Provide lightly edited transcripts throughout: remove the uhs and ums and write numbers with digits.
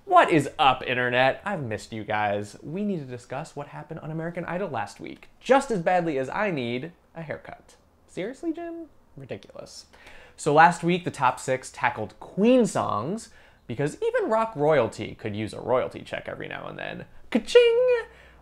What is up, internet? I've missed you guys. We need to discuss what happened on American Idol last week, just as badly as I need a haircut. Seriously, Jim? Ridiculous. So last week, the top 6 tackled Queen songs, because even rock royalty could use a royalty check every now and then. Ka-ching!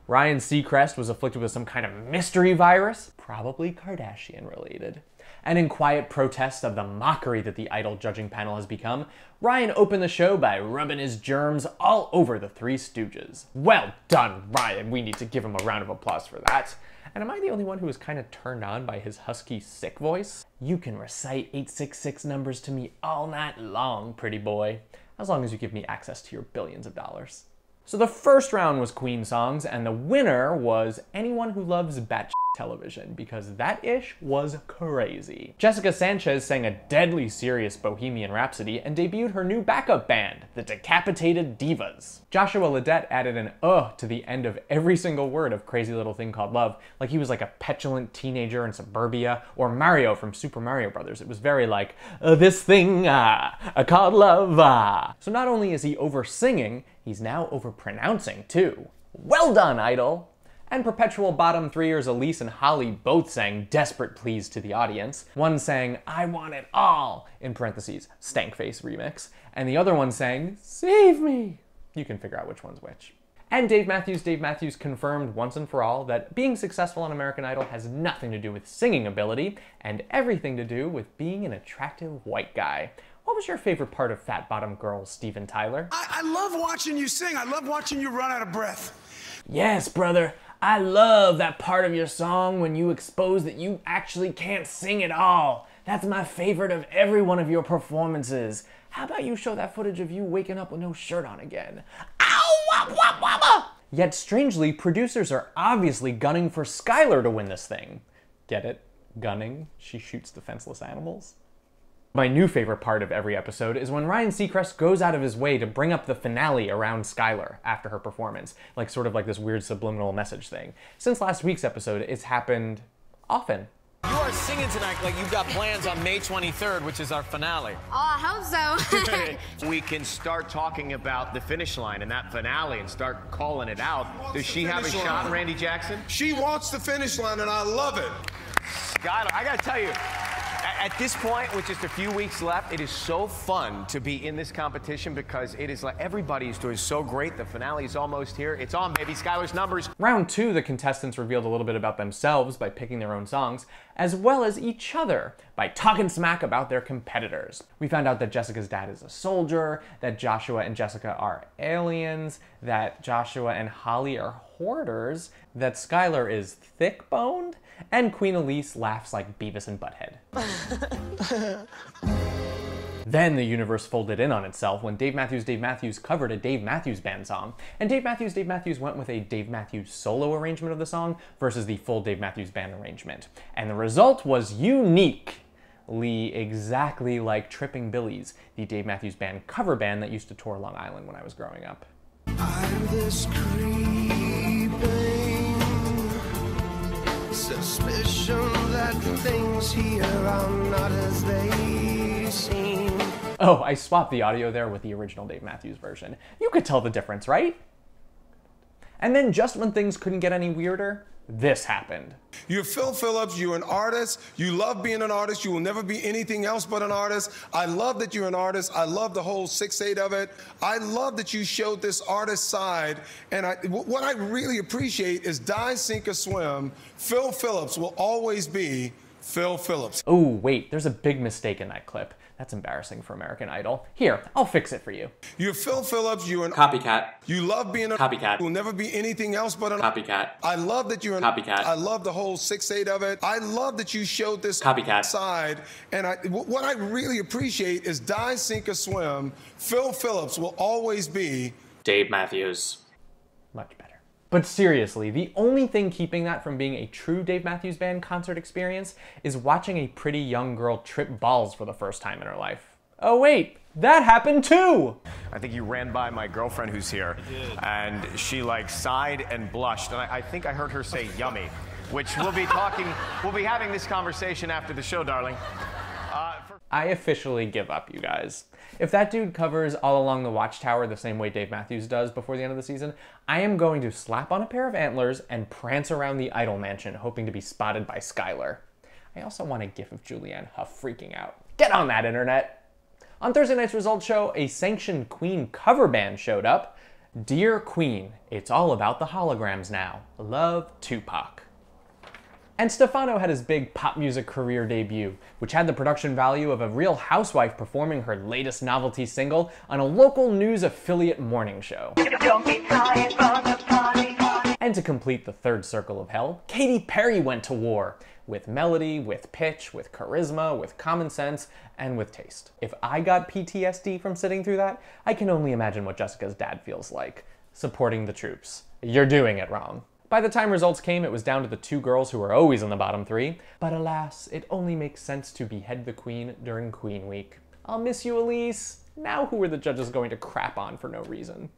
Ryan Seacrest was afflicted with some kind of mystery virus, probably Kardashian related. And in quiet protest of the mockery that the Idol judging panel has become, Ryan opened the show by rubbing his germs all over the Three Stooges. Well done, Ryan. We need to give him a round of applause for that. And am I the only one who was kind of turned on by his husky, sick voice? You can recite 866 numbers to me all night long, pretty boy, as long as you give me access to your billions of dollars. So the first round was Queen songs, and the winner was Anyone Who Loves Batshit Television, because that ish was crazy. Jessica Sanchez sang a deadly serious Bohemian Rhapsody and debuted her new backup band, the Decapitated Divas. Joshua Ledet added an to the end of every single word of Crazy Little Thing Called Love, like he was like a petulant teenager in suburbia, or Mario from Super Mario Brothers. It was very like, this thing called love. So not only is he over singing, he's now over pronouncing too. Well done, Idol! And perpetual bottom 3ers Elise and Holly both sang Desperate Please to the audience. One sang I Want It All, in parentheses, Stankface remix, and the other one sang Save Me. You can figure out which one's which. And Dave Matthews confirmed once and for all that being successful on American Idol has nothing to do with singing ability and everything to do with being an attractive white guy. What was your favorite part of Fat Bottom Girl, Steven Tyler? I love watching you sing. I love watching you run out of breath. Yes, brother. I love that part of your song when you expose that you actually can't sing at all. That's my favorite of every one of your performances. How about you show that footage of you waking up with no shirt on again? Ow! Wop, wop, wop. Yet strangely, producers are obviously gunning for Skylar to win this thing. Get it? Gunning? She shoots defenseless animals? My new favorite part of every episode is when Ryan Seacrest goes out of his way to bring up the finale around Skylar after her performance, like sort of like this weird subliminal message thing. Since last week's episode, it's happened often. You are singing tonight like you've got plans on May 23rd, which is our finale. Oh, I hope so. We can start talking about the finish line and that finale and start calling it out. Does she have a shot, Randy Jackson? She wants the finish line, and I love it. Skylar, I gotta tell you, at this point, with just a few weeks left, it is so fun to be in this competition because it is like everybody is doing so great. The finale is almost here. It's on, baby. Skylar's numbers. Round 2, the contestants revealed a little bit about themselves by picking their own songs, as well as each other by talking smack about their competitors. We found out that Jessica's dad is a soldier, that Joshua and Jessica are aliens, that Joshua and Holly are hoarders, that Skylar is thick-boned, and Queen Elise laughs like Beavis and Butthead. Then the universe folded in on itself when Dave Matthews covered a Dave Matthews Band song, and Dave Matthews went with a Dave Matthews solo arrangement of the song versus the full Dave Matthews Band arrangement. And the result was uniquely exactly like Tripping Billies, the Dave Matthews Band cover band that used to tour Long Island when I was growing up. I'm this creeping suspicion that things here are not as they seem. Oh, I swapped the audio there with the original Dave Matthews version. You could tell the difference, right? And then just when things couldn't get any weirder, this happened. You're Phil Phillips, you're an artist, you love being an artist, you will never be anything else but an artist. I love that you're an artist, I love the whole 6'8" of it. I love that you showed this artist side, and what I really appreciate is die, sink, or swim, Phil Phillips will always be Phil Phillips. Oh, wait, there's a big mistake in that clip. That's embarrassing for American Idol. Here, I'll fix it for you. You're Phil Phillips, you're an copycat. You love being a copycat. You will never be anything else but an copycat. I love that you're an copycat. I love the whole 6'8" of it. I love that you showed this copycat side, and what I really appreciate is die, sink, or swim, Phil Phillips will always be Dave Matthews. Much better. But seriously, the only thing keeping that from being a true Dave Matthews Band concert experience is watching a pretty young girl trip balls for the first time in her life. Oh wait, that happened too! I think you ran by my girlfriend who's here, and she like sighed and blushed, and I think I heard her say yummy, which we'll be having this conversation after the show, darling. I officially give up, you guys. If that dude covers All Along the Watchtower the same way Dave Matthews does before the end of the season, I am going to slap on a pair of antlers and prance around the Idol Mansion hoping to be spotted by Skylar. I also want a gif of Julianne Hough freaking out. Get on that, internet! On Thursday night's results show, a sanctioned Queen cover band showed up. Dear Queen, it's all about the holograms now. Love, Tupac. And Stefano had his big pop music career debut, which had the production value of a real housewife performing her latest novelty single on a local news affiliate morning show. And to complete the third circle of hell, Katy Perry went to war. With melody, with pitch, with charisma, with common sense, and with taste. If I got PTSD from sitting through that, I can only imagine what Jessica's dad feels like. Supporting the troops. You're doing it wrong. By the time results came, it was down to the two girls who were always in the bottom three. But alas, it only makes sense to behead the queen during Queen Week. I'll miss you, Elise. Now who are the judges going to crap on for no reason?